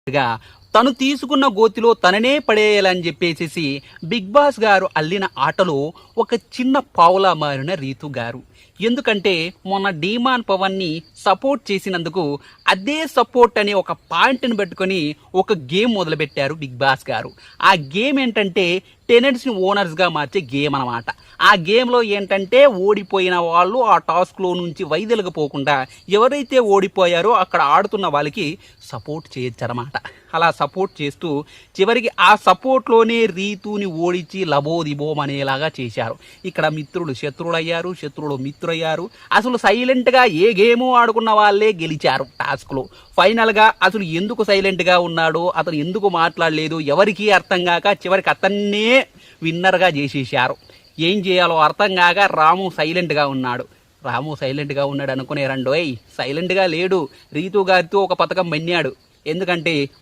గా తను తీసుకున్న గోతిలో తననే పడేయాలని చెప్పేసి బిగ్ బాస్ గారు అల్లిన ఆటలో ఒక చిన్న పావులా మారిన రీతు గారు. ఎందుకంటే మొన్న డీమాన్ పవన్ని సపోర్ట్ చేసినందుకు అదే సపోర్ట్ అనే ఒక పాయింట్ని పెట్టుకొని ఒక గేమ్ మొదలుపెట్టారు బిగ్ బాస్ గారు. ఆ గేమ్ ఏంటంటే టెనెంట్స్ని ఓనర్స్గా మార్చే గేమ్ అనమాట. ఆ గేమ్లో ఏంటంటే ఓడిపోయిన వాళ్ళు ఆ టాస్క్లో నుంచి వైదొలగిపోకుండా ఎవరైతే ఓడిపోయారో అక్కడ ఆడుతున్న వాళ్ళకి సపోర్ట్ చేయొచ్చనమాట. అలా సపోర్ట్ చేస్తూ చివరికి ఆ సపోర్ట్లోనే రీతుని ఓడించి లబోదిబోం అనేలాగా చేశారు. ఇక్కడ మిత్రులు శత్రువులయ్యారు, శత్రువులు మిత్రులయ్యారు. అసలు సైలెంట్గా ఏ గేము ఆడుకున్న వాళ్ళే గెలిచారు టాస్క్లో. ఫైనల్గా అసలు ఎందుకు సైలెంట్గా ఉన్నాడో, అతను ఎందుకు మాట్లాడలేదు ఎవరికీ అర్థం కాక చివరికి అతన్నే విన్నర్గా చేసేసారు. ఏం చేయాలో అర్థం కాక రాము సైలెంట్గా ఉన్నాడు. రాము సైలెంట్గా ఉన్నాడు అనుకునే రండోయ్, సైలెంట్గా లేడు. రీతు గారితో ఒక పథకం మన్నాడు. ఎందుకంటే